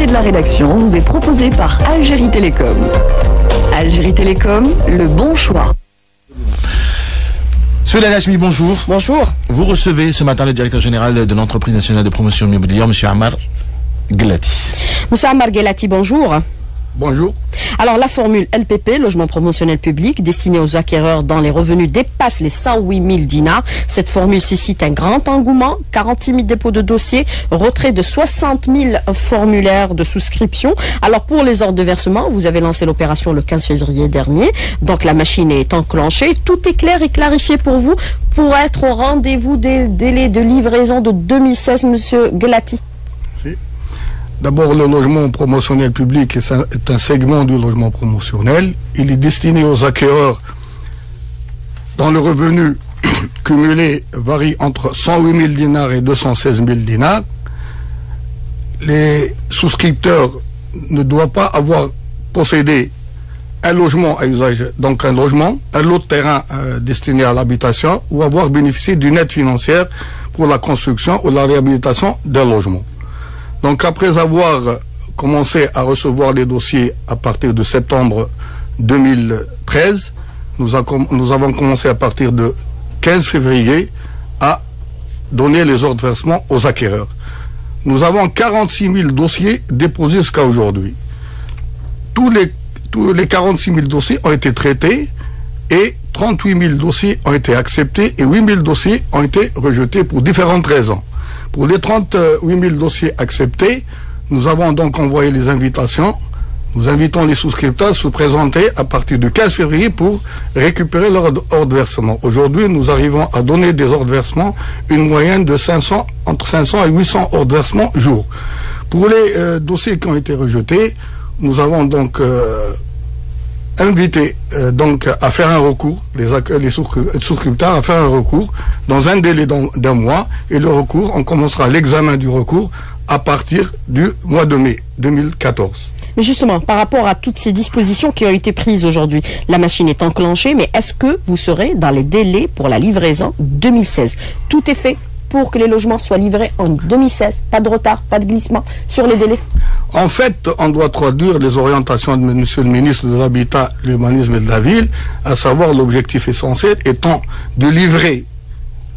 de la rédaction vous est proposé par Algérie Télécom. Algérie Télécom, le bon choix. Souleymane Hachmi, bonjour. Bonjour. Vous recevez ce matin le directeur général de l'entreprise nationale de promotion immobilière, M. Ammar Guellati. Monsieur Ammar Guellati, bonjour. Bonjour. Alors, la formule LPP, logement promotionnel public, destinée aux acquéreurs dont les revenus dépassent les 108 000 dinars. Cette formule suscite un grand engouement. 46 000 dépôts de dossiers, retrait de 60 000 formulaires de souscription. Alors, pour les ordres de versement, vous avez lancé l'opération le 15 février dernier. Donc, la machine est enclenchée. Tout est clair et clarifié pour vous pour être au rendez-vous des délais de livraison de 2016, Monsieur Guellati. D'abord, le logement promotionnel public est un segment du logement promotionnel. Il est destiné aux acquéreurs dont le revenu cumulé varie entre 108 000 dinars et 216 000 dinars. Les souscripteurs ne doivent pas avoir possédé un logement à usage, donc un logement, un lot de terrain destiné à l'habitation, ou avoir bénéficié d'une aide financière pour la construction ou la réhabilitation d'un logement. Donc après avoir commencé à recevoir les dossiers à partir de septembre 2013, nous avons commencé à partir de 15 février à donner les ordres de versement aux acquéreurs. Nous avons 46 000 dossiers déposés jusqu'à aujourd'hui. Tous les 46 000 dossiers ont été traités et 38 000 dossiers ont été acceptés et 8 000 dossiers ont été rejetés pour différentes raisons. Pour les 38 000 dossiers acceptés, nous avons donc envoyé les invitations. Nous invitons les souscripteurs à se présenter à partir du 15 février pour récupérer leur ordre de versement. Aujourd'hui, nous arrivons à donner des ordres de versement, une moyenne de entre 500 et 800 ordres de versement jour. Pour les dossiers qui ont été rejetés, nous avons donc invité donc à faire un recours, les souscripteurs à faire un recours dans un délai d'un mois, et le recours, on commencera l'examen du recours à partir du mois de mai 2014. Mais justement, par rapport à toutes ces dispositions qui ont été prises aujourd'hui, la machine est enclenchée, mais est-ce que vous serez dans les délais pour la livraison 2016? Tout est fait pour que les logements soient livrés en 2016. Pas de retard, pas de glissement sur les délais? En fait, on doit traduire les orientations de Monsieur le ministre de l'Habitat, l'Urbanisme et de la Ville, à savoir l'objectif essentiel étant de livrer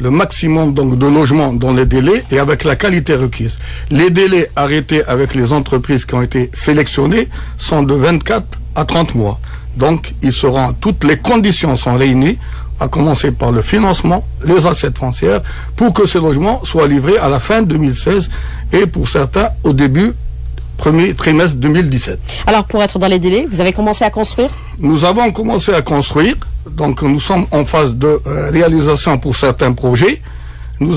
le maximum donc de logements dans les délais et avec la qualité requise. Les délais arrêtés avec les entreprises qui ont été sélectionnées sont de 24 à 30 mois. Donc, toutes les conditions sont réunies, à commencer par le financement, les assiettes foncières, pour que ces logements soient livrés à la fin 2016 et pour certains au début premier trimestre 2017. Alors, pour être dans les délais, vous avez commencé à construire? Nous avons commencé à construire, donc nous sommes en phase de réalisation pour certains projets. Nous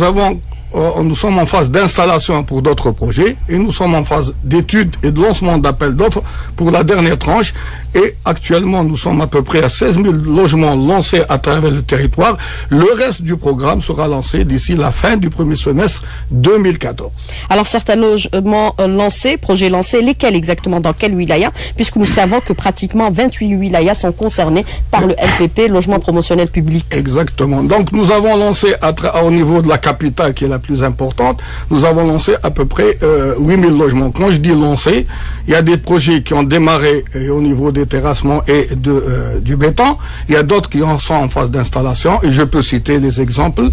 sommes en phase d'installation pour d'autres projets et nous sommes en phase d'études et de lancement d'appels d'offres pour la dernière tranche. Et actuellement, nous sommes à peu près à 16 000 logements lancés à travers le territoire. Le reste du programme sera lancé d'ici la fin du premier semestre 2014. Alors, certains logements lancés, projets lancés, lesquels exactement, dans quel wilaya? Puisque nous savons que pratiquement 28 wilayas sont concernés par le LPP, logement promotionnel public. Exactement. Donc, nous avons lancé au niveau de la capitale, qui est la plus importante, nous avons lancé à peu près 8 000 logements. Quand je dis lancé, il y a des projets qui ont démarré au niveau des terrassements et du béton. Il y a d'autres qui en sont en phase d'installation et je peux citer les exemples.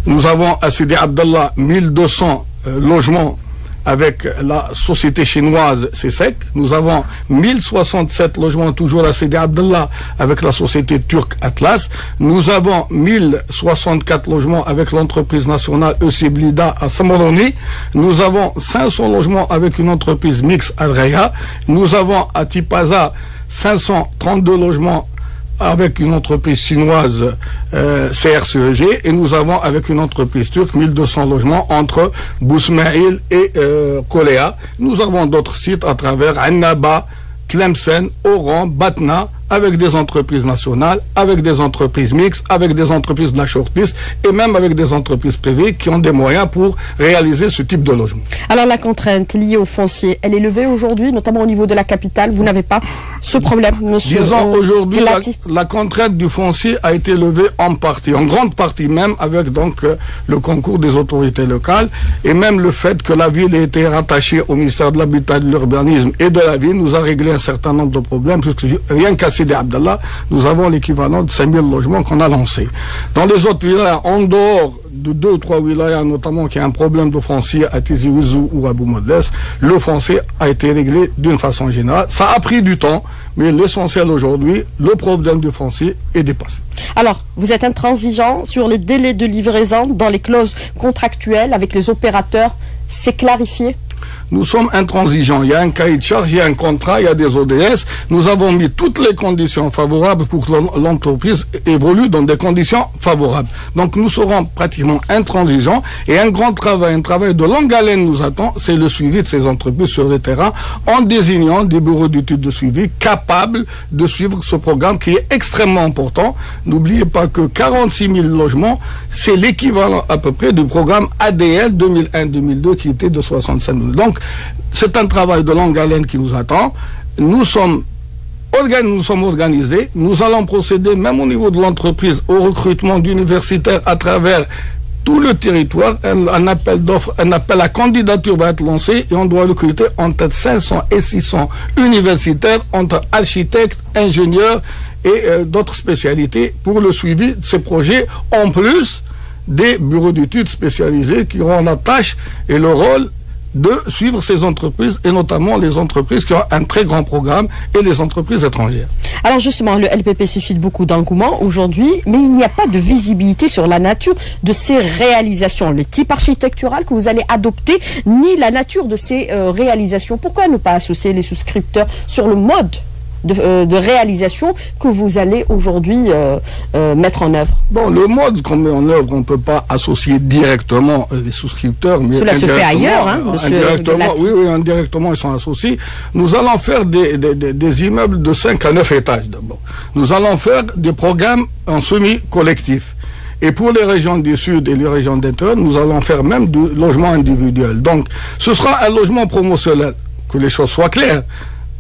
Nous avons à Sidi Abdallah 1200 logements avec la société chinoise CSEC. Nous avons 1067 logements toujours à Sidi Abdallah avec la société turque Atlas. Nous avons 1064 logements avec l'entreprise nationale ECBLIDA à Samaroni. Nous avons 500 logements avec une entreprise mixte Al-Raya. Nous avons à Tipaza 532 logements avec une entreprise chinoise CRCEG et nous avons avec une entreprise turque 1200 logements entre Bousmaïl et Koléa. Nous avons d'autres sites à travers Annaba, Tlemcen, Oran, Batna, avec des entreprises nationales, avec des entreprises mixtes, avec des entreprises de la shortlist et même avec des entreprises privées qui ont des moyens pour réaliser ce type de logement. Alors la contrainte liée au foncier, elle est levée aujourd'hui, notamment au niveau de la capitale. Vous n'avez pas ce problème, monsieur? Disons aujourd'hui, la contrainte du foncier a été levée en partie, en grande partie même, avec donc le concours des autorités locales et même le fait que la ville ait été rattachée au ministère de l'Habitat, de l'Urbanisme et de la ville nous a réglé un certain nombre de problèmes, puisque rien qu'à Sidi Abdallah, nous avons l'équivalent de 5000 logements qu'on a lancés. Dans les autres villages, en dehors de 2 ou 3 wilayas, notamment qui a un problème de foncier à Tizi Ouzou ou à Boumodès, le foncier a été réglé d'une façon générale. Ça a pris du temps, mais l'essentiel aujourd'hui, le problème du foncier est dépassé. Alors, vous êtes intransigeant sur les délais de livraison dans les clauses contractuelles avec les opérateurs. C'est clarifié? Nous sommes intransigeants. Il y a un cahier de charge, il y a un contrat, il y a des ODS. Nous avons mis toutes les conditions favorables pour que l'entreprise évolue dans des conditions favorables. Donc nous serons pratiquement intransigeants et un grand travail, un travail de longue haleine nous attend, c'est le suivi de ces entreprises sur le terrain en désignant des bureaux d'études de suivi capables de suivre ce programme qui est extrêmement important. N'oubliez pas que 46 000 logements, c'est l'équivalent à peu près du programme ADL 2001-2002 qui était de 65 000. Donc, c'est un travail de longue haleine qui nous attend. Nous sommes organisés. Nous allons procéder, même au niveau de l'entreprise, au recrutement d'universitaires à travers tout le territoire. Un appel d'offres, un appel à candidature va être lancé et on doit recruter entre 500 et 600 universitaires, entre architectes, ingénieurs et d'autres spécialités pour le suivi de ces projets, en plus des bureaux d'études spécialisés qui auront la tâche et le rôle de suivre ces entreprises et notamment les entreprises qui ont un très grand programme et les entreprises étrangères. Alors justement, le LPP suscite beaucoup d'engouement aujourd'hui, mais il n'y a pas de visibilité sur la nature de ces réalisations, le type architectural que vous allez adopter, ni la nature de ces réalisations. Pourquoi ne pas associer les souscripteurs sur le mode de réalisation que vous allez aujourd'hui mettre en œuvre? Bon, le mode qu'on met en œuvre, on ne peut pas associer directement les souscripteurs, mais cela se fait ailleurs, hein, monsieur indirectement, oui, indirectement, ils sont associés. Nous allons faire des immeubles de 5 à 9 étages d'abord. Nous allons faire des programmes en semi-collectif. Et pour les régions du Sud et les régions d'Intérieur, nous allons faire même du logement individuel. Donc, ce sera un logement promotionnel, que les choses soient claires.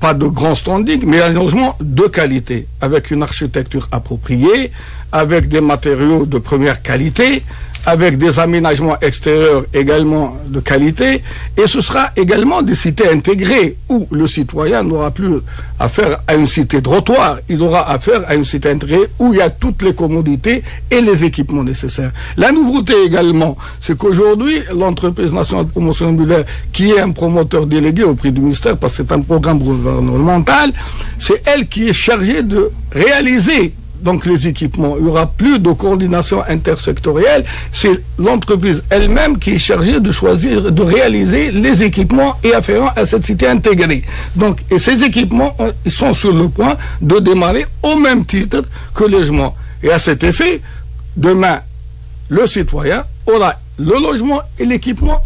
Pas de grand standing, mais un logement de qualité, avec une architecture appropriée, avec des matériaux de première qualité, avec des aménagements extérieurs également de qualité, et ce sera également des cités intégrées, où le citoyen n'aura plus affaire à une cité trottoir, il aura affaire à une cité intégrée où il y a toutes les commodités et les équipements nécessaires. La nouveauté également, c'est qu'aujourd'hui, l'entreprise nationale de promotion immobilière, qui est un promoteur délégué auprès du ministère, parce que c'est un programme gouvernemental, c'est elle qui est chargée de réaliser donc les équipements. Il n'y aura plus de coordination intersectorielle. C'est l'entreprise elle-même qui est chargée de choisir, de réaliser les équipements et afférents à cette cité intégrée. Donc, et ces équipements, ils sont sur le point de démarrer au même titre que les logements. Et à cet effet, demain, le citoyen aura le logement et l'équipement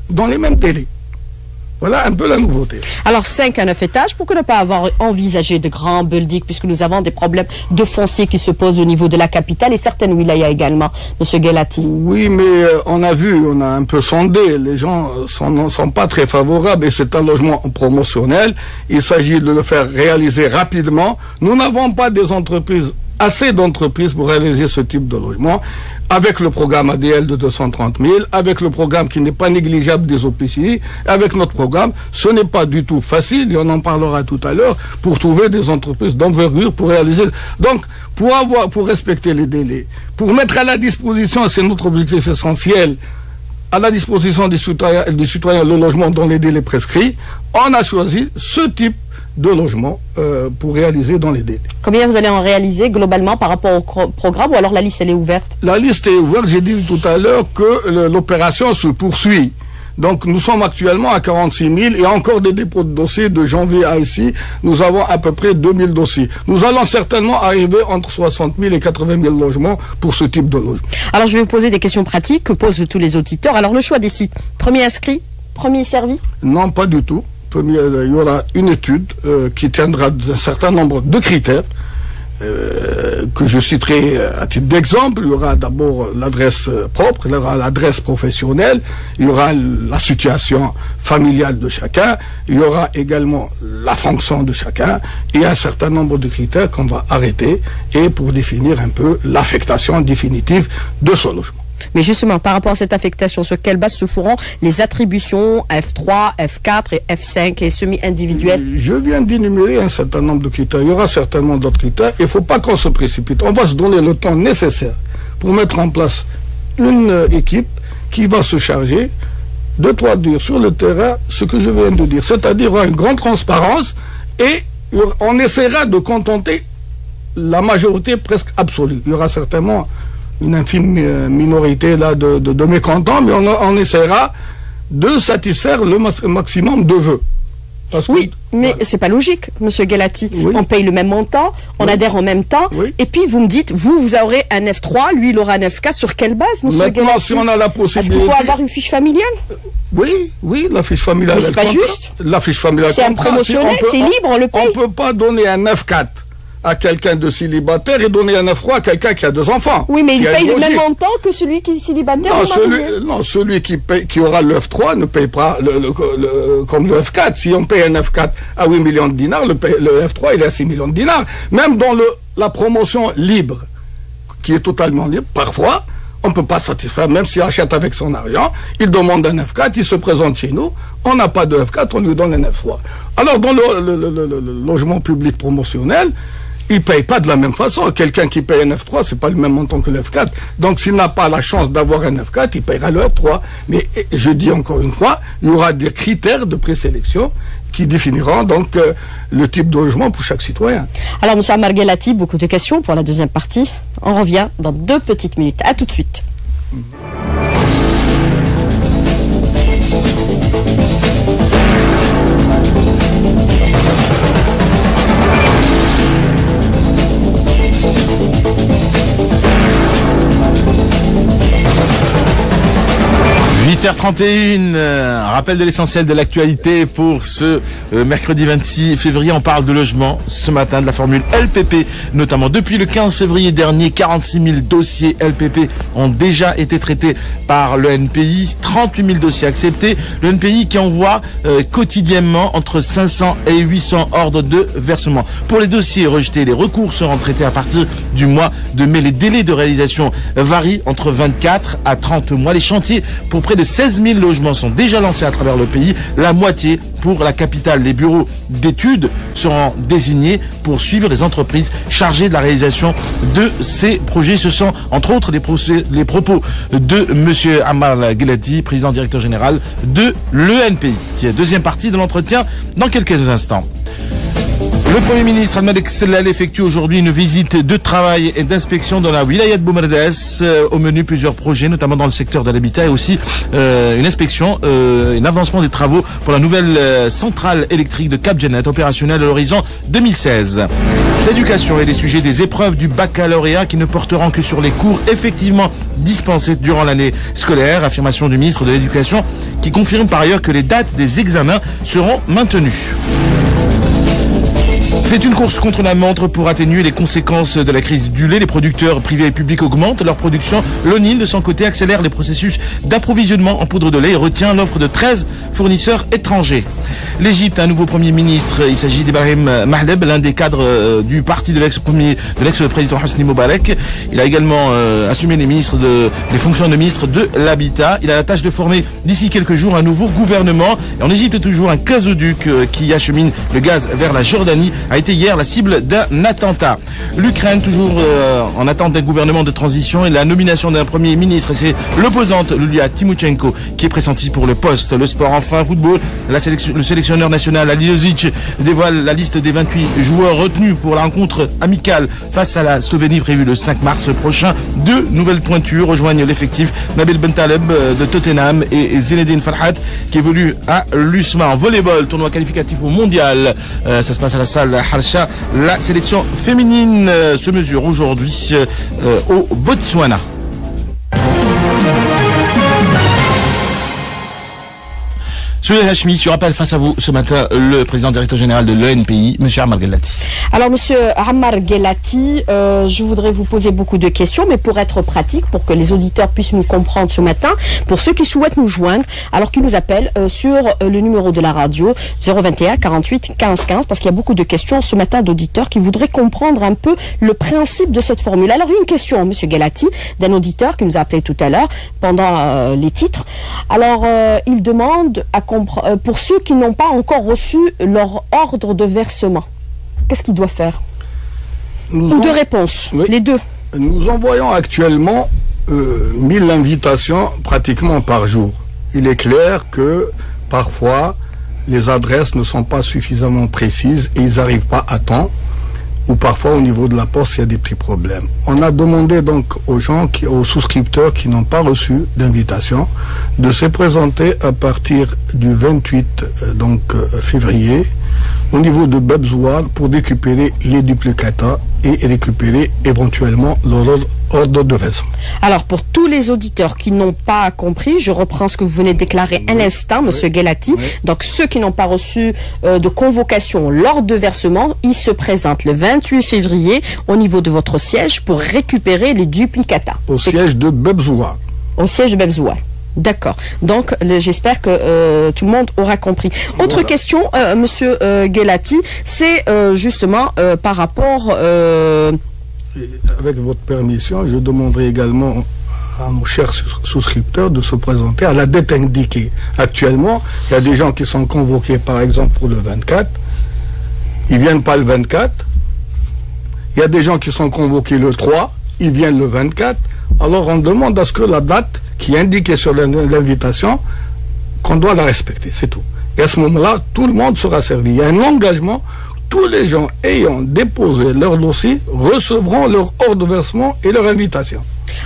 dans les mêmes délais. Voilà un peu la nouveauté. Alors 5 à 9 étages, pourquoi ne pas avoir envisagé de grands buildings, puisque nous avons des problèmes de foncier qui se posent au niveau de la capitale et certaines wilayas également, monsieur Guelati? Oui, mais on a un peu sondé, les gens sont pas très favorables et c'est un logement promotionnel. Il s'agit de le faire réaliser rapidement. Nous n'avons pas assez d'entreprises pour réaliser ce type de logement. Avec le programme ADL de 230 000, avec le programme qui n'est pas négligeable des OPCI, avec notre programme, ce n'est pas du tout facile, et on en parlera tout à l'heure, pour trouver des entreprises d'envergure pour réaliser. Donc, pour respecter les délais, pour mettre à la disposition, c'est notre objectif essentiel, à la disposition des citoyens le logement dans les délais prescrits, on a choisi ce type de logement pour réaliser dans les délais. Combien vous allez en réaliser globalement par rapport au programme, ou alors la liste elle est ouverte? La liste est ouverte, j'ai dit tout à l'heure que l'opération se poursuit. Donc nous sommes actuellement à 46 000 et encore des dépôts de dossiers de janvier à ici, nous avons à peu près 2000 dossiers. Nous allons certainement arriver entre 60 000 et 80 000 logements pour ce type de logement. Alors je vais vous poser des questions pratiques que posent tous les auditeurs. Alors le choix des sites, premier inscrit, premier servi? Non, pas du tout. Il y aura une étude qui tiendra d'un certain nombre de critères que je citerai à titre d'exemple. Il y aura d'abord l'adresse propre, il y aura l'adresse professionnelle, il y aura la situation familiale de chacun, il y aura également la fonction de chacun et un certain nombre de critères qu'on va arrêter et pour définir un peu l'affectation définitive de ce logement. Mais justement, par rapport à cette affectation, sur quelle base se feront les attributions F3, F4 et F5 et semi-individuelles? Je viens d'énumérer un certain nombre de critères. Il y aura certainement d'autres critères. Il ne faut pas qu'on se précipite. On va se donner le temps nécessaire pour mettre en place une équipe qui va se charger de traduire sur le terrain ce que je viens de dire. C'est-à-dire il y aura une grande transparence et on essaiera de contenter la majorité presque absolue. Il y aura certainement une infime minorité là de mécontents, mais on essaiera de satisfaire le maximum de vœux. Oui, mais c'est pas logique, Monsieur Guelati. Oui. On paye le même montant, on adhère en même temps, et puis vous me dites, vous aurez un F3, lui il aura un F4, sur quelle base, Monsieur Guelati? Maintenant, si on a la possibilité... Est-ce qu'il faut avoir une fiche familiale? Oui, la fiche familiale. Mais c'est pas juste. La fiche familiale. C'est un promotionnel, c'est libre, on le paye. On peut pas donner un F4 à quelqu'un de célibataire et donner un F3 à quelqu'un qui a 2 enfants. Oui, mais il paye le même montant que celui qui est célibataire. Non, celui qui aura le F3 ne paye pas comme le F4. Si on paye un F4 à 8 millions de dinars, le F3 il est à 6 millions de dinars. Même dans la promotion libre, qui est totalement libre, parfois, on ne peut pas satisfaire, même s'il achète avec son argent, il demande un F4, il se présente chez nous, on n'a pas de F4, on lui donne un F3. Alors, dans le logement public promotionnel, il ne paye pas de la même façon. Quelqu'un qui paye un F3, ce n'est pas le même montant que le F4. Donc, s'il n'a pas la chance d'avoir un F4, il paiera le F3. Mais je dis encore une fois, il y aura des critères de présélection qui définiront donc le type de logement pour chaque citoyen. Alors, M. Ammar Guelati, beaucoup de questions pour la deuxième partie. On revient dans 2 petites minutes. À tout de suite. 8h31, rappel de l'essentiel de l'actualité pour ce mercredi 26 février. On parle de logement ce matin, de la formule LPP, notamment depuis le 15 février dernier, 46 000 dossiers LPP ont déjà été traités par le NPI, 38 000 dossiers acceptés. Le NPI qui envoie quotidiennement entre 500 et 800 ordres de versement. Pour les dossiers rejetés, les recours seront traités à partir du mois de mai. Les délais de réalisation varient entre 24 à 30 mois. Les chantiers pour près de 16 000 logements sont déjà lancés à travers le pays, la moitié pour la capitale. Les bureaux d'études seront désignés pour suivre les entreprises chargées de la réalisation de ces projets. Ce sont entre autres les propos de M. Ammar Guelati, président directeur général de l'ENPI. Deuxième partie de l'entretien dans quelques instants. Le Premier ministre Ahmed Sellal effectue aujourd'hui une visite de travail et d'inspection dans la wilaya de Boumerdès. Au menu plusieurs projets, notamment dans le secteur de l'habitat, et aussi une inspection, un avancement des travaux pour la nouvelle centrale électrique de Cap Janet, opérationnelle à l'horizon 2016. L'éducation et les sujets des épreuves du baccalauréat qui ne porteront que sur les cours effectivement dispensés durant l'année scolaire. Affirmation du ministre de l'Éducation qui confirme par ailleurs que les dates des examens seront maintenues. C'est une course contre la montre pour atténuer les conséquences de la crise du lait. Les producteurs privés et publics augmentent leur production. L'ONIL, de son côté, accélère les processus d'approvisionnement en poudre de lait et retient l'offre de 13 fournisseurs étrangers. L'Égypte a un nouveau Premier ministre. Il s'agit d'Ibrahim Mahleb, l'un des cadres du parti de l'ex-président Hosni Moubarak. Il a également assumé les fonctions de ministre de l'Habitat. Il a la tâche de former d'ici quelques jours un nouveau gouvernement. Et en Égypte, toujours un gazoduc qui achemine le gaz vers la Jordanie a été hier la cible d'un attentat. L'Ukraine, toujours en attente d'un gouvernement de transition et la nomination d'un Premier ministre. C'est l'opposante Yulia Tymoshenko qui est pressentie pour le poste. Le sport, enfin, football. Le sélectionneur national Ali Jozic dévoile la liste des 28 joueurs retenus pour la rencontre amicale face à la Slovénie prévue le 5 mars prochain. 2 nouvelles pointures rejoignent l'effectif. Nabil Bentaleb de Tottenham et Zinedine Farhat qui évolue à l'USMA. En volleyball, tournoi qualificatif au mondial. Ça se passe à la salle Harsha. La sélection féminine se mesure aujourd'hui au Botswana. Souley Hachmi, je rappelle face à vous ce matin le président directeur général de l'ENPI, M. Ammar Guellati. Alors, M. Ammar Guellati, je voudrais vous poser beaucoup de questions, mais pour être pratique, pour que les auditeurs puissent nous comprendre ce matin, pour ceux qui souhaitent nous joindre, alors qu'ils nous appellent sur le numéro de la radio 021 48 15 15, parce qu'il y a beaucoup de questions ce matin d'auditeurs qui voudraient comprendre un peu le principe de cette formule. Alors, une question, M. Guellati, d'un auditeur qui nous a appelé tout à l'heure pendant les titres. Alors, il demande pour ceux qui n'ont pas encore reçu leur ordre de versement, qu'est-ce qu'ils doivent faire? Ou de réponse, oui. Les deux. Nous envoyons actuellement 1000 invitations pratiquement par jour. Il est clair que parfois les adresses ne sont pas suffisamment précises et ils n'arrivent pas à temps, ou parfois au niveau de la poste il y a des petits problèmes. On a demandé donc aux gens, aux souscripteurs qui n'ont pas reçu d'invitation, de se présenter à partir du 28 février au niveau de Bebzouar pour récupérer les duplicata et récupérer éventuellement leur ordre de versement. Alors, pour tous les auditeurs qui n'ont pas compris, je reprends ce que vous venez de déclarer à l'instant, M. Guellati. Oui. Donc, ceux qui n'ont pas reçu de convocation l'ordre de versement, ils se présentent le 28 février au niveau de votre siège pour récupérer les duplicata. Au siège de Bebzouar. Au siège de Bebzouar. D'accord. Donc, j'espère que tout le monde aura compris. Autre voilà. Question, Monsieur Guellati, c'est justement par rapport... Avec votre permission, je demanderai également à nos chers souscripteurs de se présenter à la date indiquée. Actuellement, il y a des gens qui sont convoqués, par exemple, pour le 24. Ils ne viennent pas le 24. Il y a des gens qui sont convoqués le 3. Ils viennent le 24. Alors, on demande à ce que la date qui est indiquée sur l'invitation, qu'on doit la respecter, c'est tout. Et à ce moment-là, tout le monde sera servi. Il y a un engagement. Tous les gens ayant déposé leur dossier recevront leur ordre de versement et leur invitation.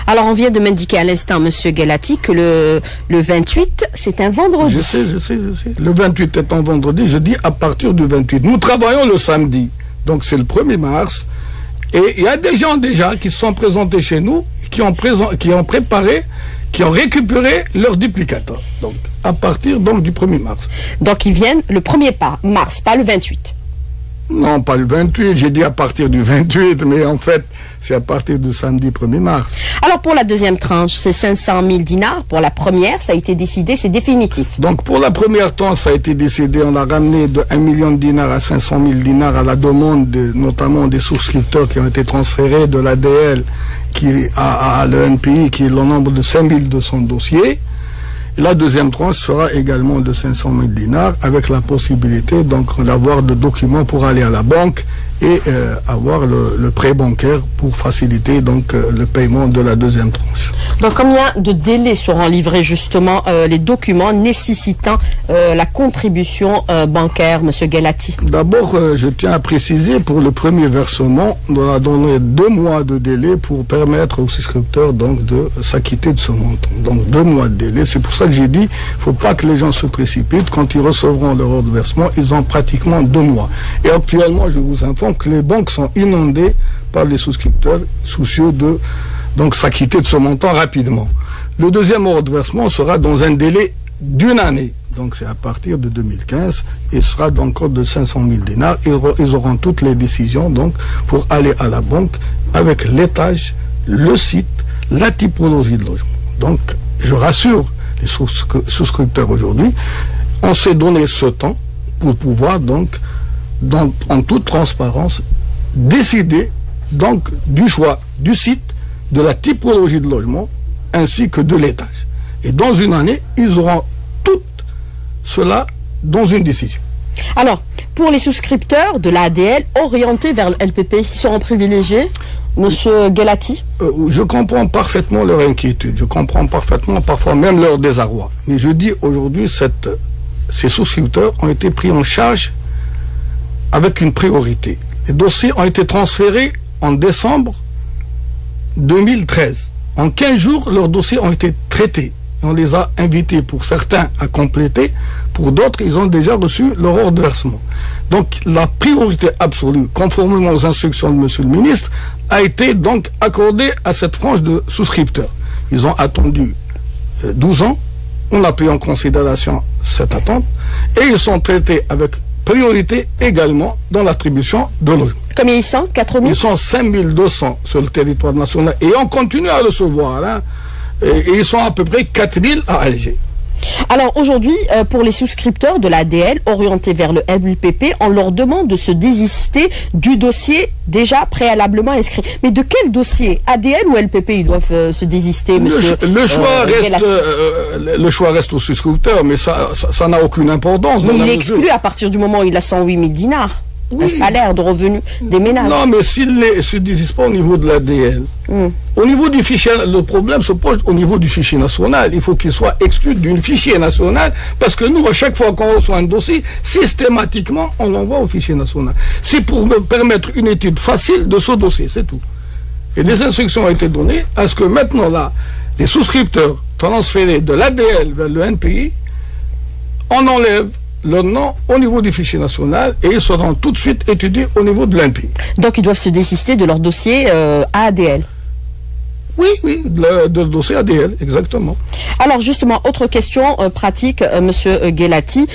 Alors, on vient de m'indiquer à l'instant, M. Guellati, que le 28, c'est un vendredi. Je sais. Le 28 est un vendredi, je dis à partir du 28. Nous travaillons le samedi, donc c'est le 1er mars. Et il y a des gens déjà qui se sont présentés chez nous, qui ont préparé, qui ont récupéré leur duplicata. Donc, à partir donc, du 1er mars. Donc, ils viennent le 1er mars, pas le 28. Non, pas le 28, j'ai dit à partir du 28, mais en fait, c'est à partir du samedi 1er mars. Alors, pour la deuxième tranche, c'est 500 000 dinars. Pour la première, ça a été décidé, c'est définitif. Donc, pour la première tranche, ça a été décidé, on a ramené de 1 million de dinars à 500 000 dinars à la demande, notamment des souscripteurs qui ont été transférés de l'ADL à l'ENPI, qui est le nombre de 5200 dossiers. Et la deuxième tranche sera également de 500 000 dinars avec la possibilité donc d'avoir des documents pour aller à la banque et avoir le prêt bancaire pour faciliter donc le paiement de la deuxième tranche. Donc combien de délais seront livrés justement les documents nécessitant la contribution bancaire, M. Guellati? D'abord, je tiens à préciser pour le premier versement, on a donné 2 mois de délai pour permettre aux souscripteurs donc de s'acquitter de ce montant. Donc 2 mois de délai, c'est pour ça que j'ai dit, il ne faut pas que les gens se précipitent. Quand ils recevront leur ordre de versement, ils ont pratiquement 2 mois. Et actuellement, je vous informe que les banques sont inondées par les souscripteurs soucieux de donc s'acquitter de ce montant rapidement. Le deuxième ordre de versement sera dans un délai d'1 année. Donc c'est à partir de 2015 et sera donc de 500 000 dinars. Ils auront toutes les décisions donc pour aller à la banque avec l'étage, le site, la typologie de logement. Donc je rassure les souscripteurs aujourd'hui, on s'est donné ce temps pour pouvoir donc en toute transparence décider donc du choix du site, de la typologie de logement ainsi que de l'étage. Et dans une année, ils auront tout cela dans une décision. Alors, pour les souscripteurs de l'ADL orientés vers le LPP, ils seront privilégiés, Monsieur Guellati? Je comprends parfaitement leur inquiétude, je comprends parfaitement parfois même leur désarroi. Mais je dis aujourd'hui, ces souscripteurs ont été pris en charge avec une priorité. Les dossiers ont été transférés en décembre 2013. En 15 jours, leurs dossiers ont été traités. On les a invités pour certains à compléter, pour d'autres, ils ont déjà reçu leur ordre de versement. Donc la priorité absolue, conformément aux instructions de Monsieur le ministre, a été donc accordée à cette frange de souscripteurs. Ils ont attendu 12 ans on a pris en considération cette attente et ils sont traités avec priorité également dans l'attribution de logements. Combien ils sont? 4 000? Ils sont 5 200 sur le territoire national et on continue à recevoir. Hein, et ils sont à peu près 4 000 à Alger. Alors aujourd'hui, pour les souscripteurs de l'ADL orientés vers le LPP, on leur demande de se désister du dossier déjà préalablement inscrit. Mais de quel dossier? ADL ou LPP ils doivent se désister, monsieur? Le choix reste au souscripteur, mais ça n'a aucune importance. Mais il est exclu à partir du moment où il a 108 000 dinars. Oui. Un salaire de revenus des ménages. Non, mais s'il ne se désiste pas au niveau de l'ADL, au niveau du fichier, le problème se pose au niveau du fichier national. Il faut qu'il soit exclu d'un fichier national parce que nous, à chaque fois qu'on reçoit un dossier, systématiquement, on l'envoie au fichier national. C'est pour me permettre une étude facile de ce dossier, c'est tout. Et des instructions ont été données à ce que maintenant, là, les souscripteurs transférés de l'ADL vers le NPI, on enlève leur nom au niveau du fichier national et ils seront tout de suite étudiés au niveau de l'NPI. Donc ils doivent se désister de leur dossier à ADL. Oui, de dossier ADL, exactement. Alors justement, autre question pratique, monsieur Guelati,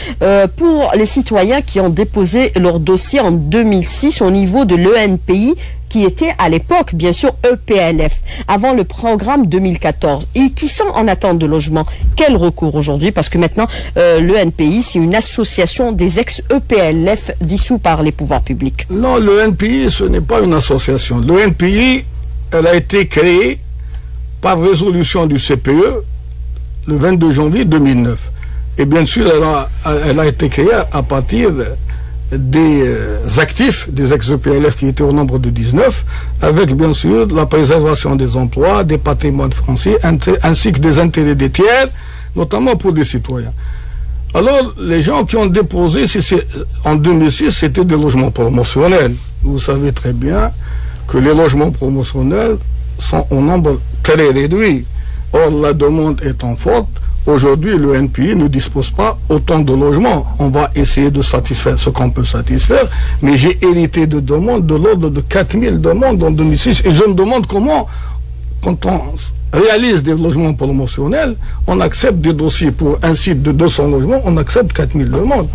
pour les citoyens qui ont déposé leur dossier en 2006 au niveau de l'ENPI, qui était à l'époque, bien sûr, EPLF, avant le programme 2014, et qui sont en attente de logement. Quel recours aujourd'hui? Parce que maintenant, l'ENPI, c'est une association des ex-EPLF dissous par les pouvoirs publics. Non, l'ENPI, ce n'est pas une association. L'ENPI, elle a été créée par résolution du CPE le 22 janvier 2009. Et bien sûr, elle a été créée à partir des actifs des ex-EPLF qui étaient au nombre de 19, avec bien sûr la préservation des emplois, des patrimoines français, ainsi que des intérêts des tiers, notamment pour des citoyens. Alors, les gens qui ont déposé, en 2006, c'était des logements promotionnels. Vous savez très bien que les logements promotionnels sont au nombre très réduit. Or, la demande étant forte, aujourd'hui, le NPI ne dispose pas autant de logements. On va essayer de satisfaire ce qu'on peut satisfaire, mais j'ai hérité de demandes de l'ordre de 4000 demandes en 2006. Et je me demande comment, quand on réalise des logements promotionnels, on accepte des dossiers pour un site de 200 logements, on accepte 4000 demandes.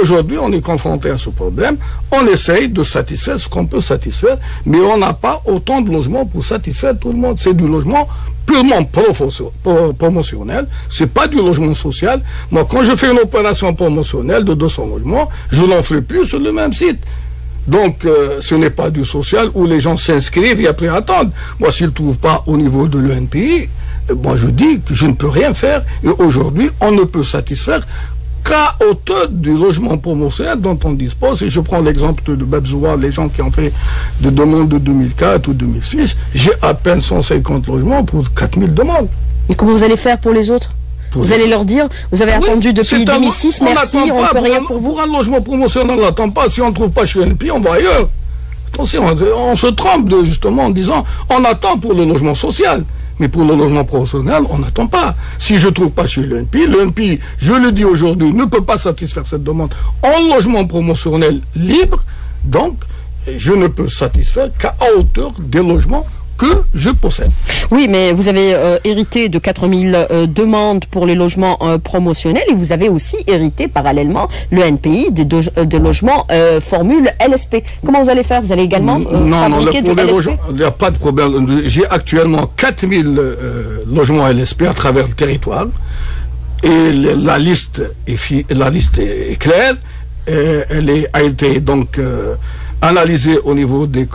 Aujourd'hui, on est confronté à ce problème. On essaye de satisfaire ce qu'on peut satisfaire, mais on n'a pas autant de logements pour satisfaire tout le monde. C'est du logement purement promotionnel, c'est pas du logement social. Moi, quand je fais une opération promotionnelle de 200 logements, je n'en ferai plus sur le même site. Donc, ce n'est pas du social où les gens s'inscrivent et après attendent. Moi, s'ils ne trouvent pas au niveau de l'ENPI, moi, je dis que je ne peux rien faire. Et aujourd'hui, on ne peut satisfaire qu'à hauteur du logement promotionnel dont on dispose. Et je prends l'exemple de Babzoua, les gens qui ont fait des demandes de 2004 ou 2006. J'ai à peine 150 logements pour 4000 demandes. Et comment vous allez faire pour les autres? Vous allez leur dire, vous avez attendu depuis 2006, merci, on ne peut rien pour vous. Pour un logement promotionnel, on n'attend pas. Si on ne trouve pas chez l'NPI, on va ailleurs. Attention, on se trompe justement en disant, on attend pour le logement social. Mais pour le logement professionnel, on n'attend pas. Si je ne trouve pas chez l'ENPI, je le dis aujourd'hui, ne peut pas satisfaire cette demande en logement promotionnel libre. Donc, je ne peux satisfaire qu'à hauteur des logements que je possède. Oui, mais vous avez hérité de 4000 demandes pour les logements promotionnels et vous avez aussi hérité parallèlement le NPI de logements formule LSP. Comment vous allez faire? Vous allez également fabriquer de LSP? Logements, il n'y a pas de problème. J'ai actuellement 4000 logements LSP à travers le territoire et la liste est claire. A été donc analysé au niveau des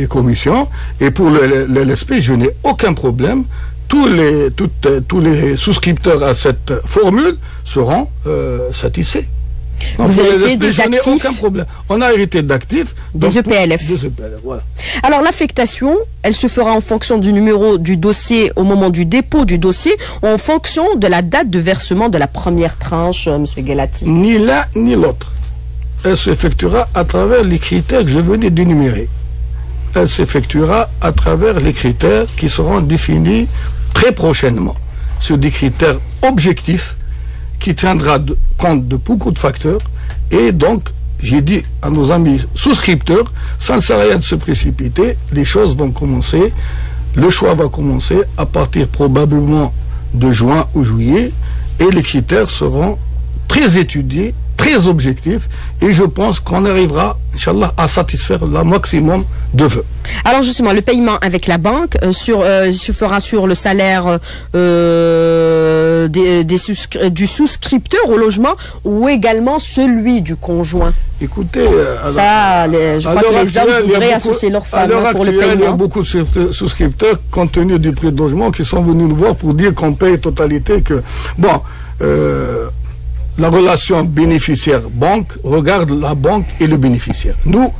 commissions, et pour le LSP, je n'ai aucun problème. Tous les souscripteurs à cette formule seront satisfaits. Vous héritez des actifs? Je n'ai aucun problème. On a hérité d'actifs. Des EPLF. Des EPLF, voilà. Alors l'affectation, elle se fera en fonction du numéro du dossier au moment du dépôt du dossier, ou en fonction de la date de versement de la première tranche, M. Guelati? Ni l'un ni l'autre. Elle s'effectuera à travers les critères que je venais d'énumérer. Elle s'effectuera à travers les critères qui seront définis très prochainement. Sur des critères objectifs qui tiendra compte de beaucoup de facteurs. Et donc, j'ai dit à nos amis souscripteurs, ça ne sert à rien de se précipiter, les choses vont commencer, le choix va commencer à partir probablement de juin ou juillet. et les critères seront très étudiés, très objectifs, et je pense qu'on arrivera, Inch'Allah, à satisfaire le maximum de vœux. Alors justement, le paiement avec la banque se fera sur le salaire du souscripteur au logement ou également celui du conjoint? Écoutez, je crois que les hommes devraient associer leurs femmes pour le paiement. Il y a beaucoup de souscripteurs, compte tenu du prix de logement, qui sont venus nous voir pour dire qu'on paye totalité, que bon, la relation bénéficiaire-banque regarde la banque et le bénéficiaire. Nous,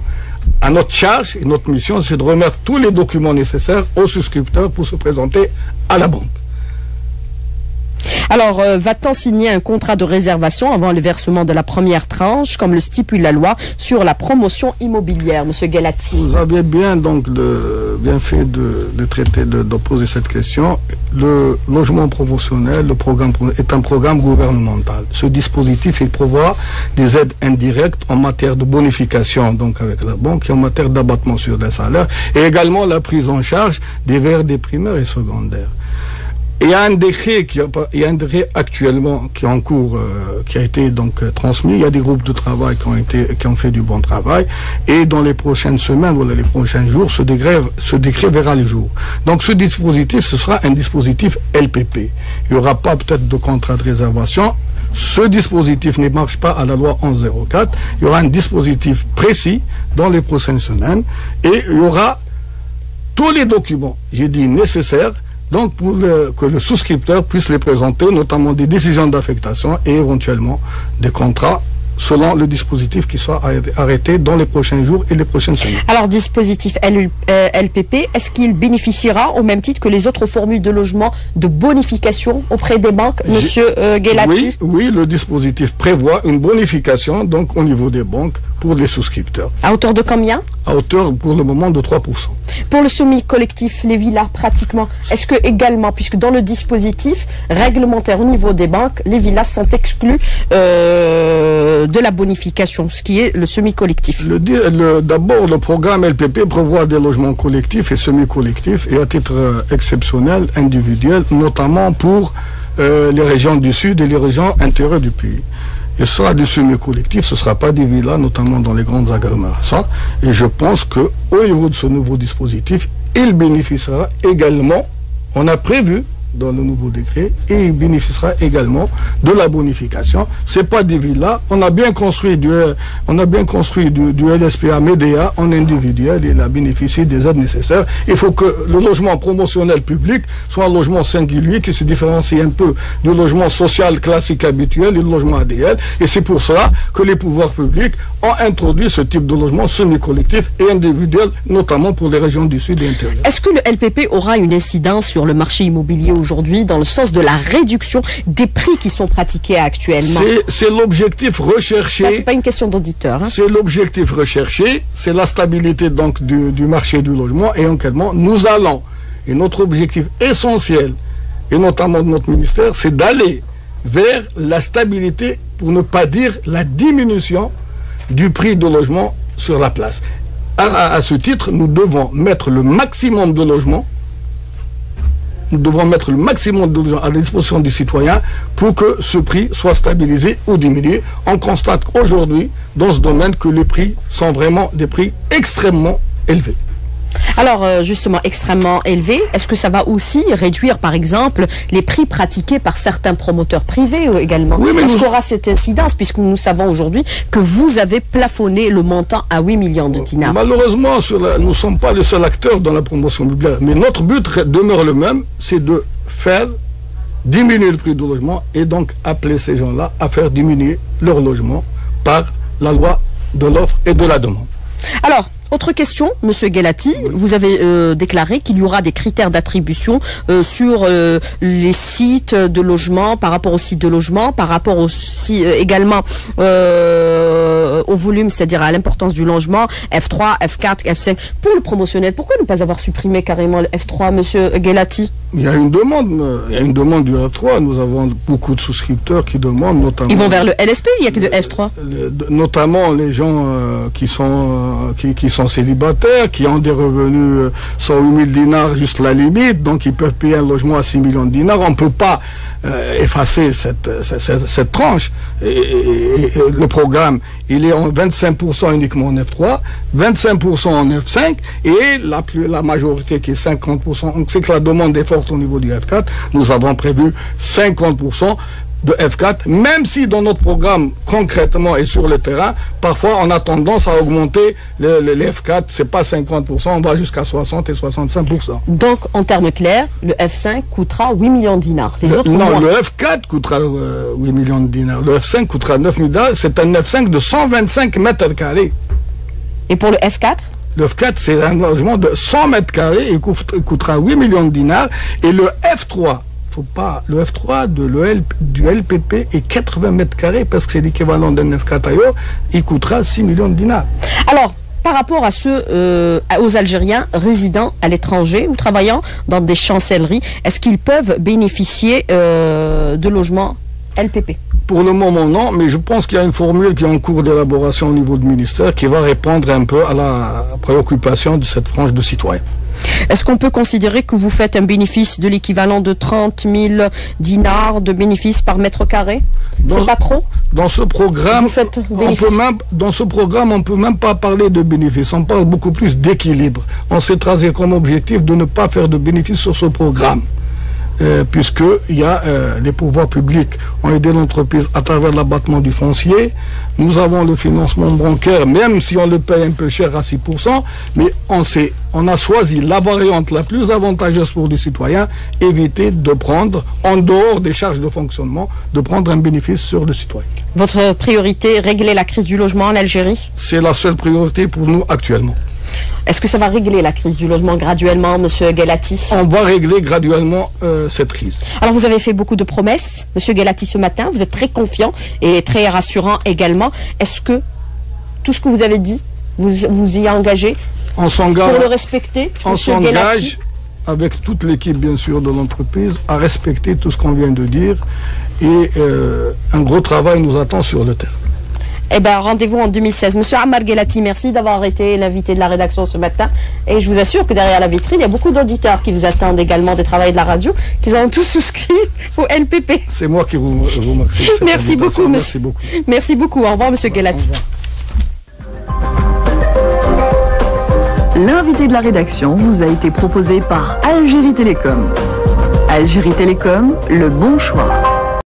à notre charge et notre mission, c'est de remettre tous les documents nécessaires aux souscripteurs pour se présenter à la banque. Alors, va-t-on signer un contrat de réservation avant le versement de la première tranche, comme le stipule la loi sur la promotion immobilière, Monsieur Guelati? Vous avez bien fait de traiter, de poser cette question. Le logement promotionnel, le programme est un programme gouvernemental. Ce dispositif, il prévoit des aides indirectes en matière de bonification, donc avec la banque, et en matière d'abattement sur les salaires, et également la prise en charge des VRD primaires et secondaires. Il y a un décret actuellement qui est en cours, qui a été donc transmis. Il y a des groupes de travail qui ont fait du bon travail, et dans les prochaines semaines ou les prochains jours, ce décret verra le jour. Donc ce dispositif, ce sera un dispositif LPP. Il n'y aura pas peut-être de contrat de réservation. Ce dispositif ne marche pas à la loi 1104. Il y aura un dispositif précis dans les prochaines semaines, et il y aura tous les documents, j'ai dit nécessaires, donc pour que le souscripteur puisse les présenter, notamment des décisions d'affectation et éventuellement des contrats selon le dispositif qui soit arrêté dans les prochains jours et les prochaines semaines. Alors, dispositif LPP, est-ce qu'il bénéficiera au même titre que les autres formules de logement de bonification auprès des banques, Monsieur Guelati? Oui, le dispositif prévoit une bonification donc au niveau des banques pour les souscripteurs. À hauteur de combien? À hauteur pour le moment de 3%. Pour le semi-collectif, les villas pratiquement, est-ce que également, puisque dans le dispositif réglementaire au niveau des banques, les villas sont exclues de la bonification, ce qui est le semi-collectif? D'abord, le programme LPP prévoit des logements collectifs et semi-collectifs, et à titre exceptionnel, individuel, notamment pour les régions du Sud et les régions intérieures du pays. Il sera du semi-collectif, ce ne sera pas des villas, notamment dans les grandes agglomérations. Et je pense qu'au niveau de ce nouveau dispositif, il bénéficiera également, on a prévu dans le nouveau décret, et il bénéficiera également de la bonification. C'est pas des villas. On a bien construit du LSPA Médéa en individuel, et il a bénéficié des aides nécessaires. Il faut que le logement promotionnel public soit un logement singulier qui se différencie un peu du logement social classique habituel et du logement ADL. Et c'est pour cela que les pouvoirs publics ont introduit ce type de logement semi-collectif et individuel, notamment pour les régions du Sud et intérieur. Est-ce que le LPP aura une incidence sur le marché immobilier aujourd'hui, dans le sens de la réduction des prix qui sont pratiqués actuellement? C'est l'objectif recherché. Ça, c'est pas une question d'auditeur. Hein. C'est l'objectif recherché, c'est la stabilité donc du marché du logement, et actuellement nous allons, et notre objectif essentiel, et notamment de notre ministère, c'est d'aller vers la stabilité, pour ne pas dire la diminution du prix de logement sur la place. À ce titre, nous devons mettre le maximum de logements. Nous devons mettre le maximum de logements à la disposition des citoyens pour que ce prix soit stabilisé ou diminué. On constate aujourd'hui, dans ce domaine, que les prix sont vraiment des prix extrêmement élevés. Alors, justement, extrêmement élevé, est-ce que ça va aussi réduire, par exemple, les prix pratiqués par certains promoteurs privés également? Oui, mais est-ce qu'il y aura cette incidence, puisque nous savons aujourd'hui que vous avez plafonné le montant à 8 millions de dinars? Malheureusement, nous ne sommes pas les seuls acteurs dans la promotion immobilière, mais notre but demeure le même, c'est de faire diminuer le prix du logement, et donc appeler ces gens-là à faire diminuer leur logement par la loi de l'offre et de la demande. Alors, autre question, Monsieur Guelati, oui. Vous avez déclaré qu'il y aura des critères d'attribution sur les sites de logement, par rapport aux sites de logement, par rapport aussi également au volume, c'est-à-dire à l'importance du logement, F3, F4, F5. Pour le promotionnel, pourquoi ne pas avoir supprimé carrément le F3, Monsieur Guelati? Il y a une demande du F3. Nous avons beaucoup de souscripteurs qui demandent, notamment. Ils vont vers le LSP, il n'y a que de F3. Notamment les gens qui sont sont célibataires, qui ont des revenus 108 000 dinars, juste la limite, donc ils peuvent payer un logement à 6 millions de dinars. On ne peut pas effacer cette tranche. Et le programme, il est en 25% uniquement en F3, 25% en F5, et la majorité qui est 50%. On sait que la demande est forte au niveau du F4. Nous avons prévu 50% de F4, même si dans notre programme, concrètement et sur le terrain, parfois on a tendance à augmenter les F4, c'est pas 50%, on va jusqu'à 60 et 65%. Donc, en termes clairs, le F5 coûtera 8 millions de dinars. Les autres non, moins. le F4 coûtera 8 millions de dinars. Le F5 coûtera 9 000 dinars. C'est un F5 de 125 mètres carrés. Et pour le F4 ? Le F4, c'est un logement de 100 mètres carrés, il coûtera 8 millions de dinars. Et le F3, le F3 du LPP est 80 mètres carrés, parce que c'est l'équivalent d'un F4 ailleurs, il coûtera 6 millions de dinars. Alors, par rapport à aux Algériens résidant à l'étranger ou travaillant dans des chancelleries, est-ce qu'ils peuvent bénéficier de logements LPP? Pour le moment, non, mais je pense qu'il y a une formule qui est en cours d'élaboration au niveau du ministère qui va répondre un peu à la préoccupation de cette frange de citoyens. Est-ce qu'on peut considérer que vous faites un bénéfice de l'équivalent de 30 000 dinars de bénéfice par mètre carré? C'est pas trop? Dans ce programme, on peut même pas parler de bénéfice. On parle beaucoup plus d'équilibre. On s'est tracé comme objectif de ne pas faire de bénéfice sur ce programme. Puisque les pouvoirs publics ont aidé l'entreprise à travers l'abattement du foncier. Nous avons le financement bancaire, même si on le paye un peu cher à 6%, mais on a choisi la variante la plus avantageuse pour les citoyens, éviter de prendre, en dehors des charges de fonctionnement, de prendre un bénéfice sur le citoyen. Votre priorité, régler la crise du logement en Algérie? C'est la seule priorité pour nous actuellement. Est-ce que ça va régler la crise du logement graduellement, Monsieur Guelati? On va régler graduellement cette crise. Alors vous avez fait beaucoup de promesses, Monsieur Guelati, ce matin. Vous êtes très confiant et très rassurant également. Est-ce que tout ce que vous avez dit, vous y engagez? On s'engage. Pour le respecter, on s'engage avec toute l'équipe, bien sûr, de l'entreprise, à respecter tout ce qu'on vient de dire. Et un gros travail nous attend sur le terrain. Eh bien, rendez-vous en 2016. Monsieur Ammar Guelati, merci d'avoir été l'invité de la rédaction ce matin. Et je vous assure que derrière la vitrine, il y a beaucoup d'auditeurs qui vous attendent également des travailleurs de la radio, qui ont tous souscrit au LPP. C'est moi qui vous remercie. Merci beaucoup, monsieur. Merci beaucoup. Au revoir, monsieur Guelati. L'invité de la rédaction vous a été proposé par Algérie Télécom. Algérie Télécom, le bon choix.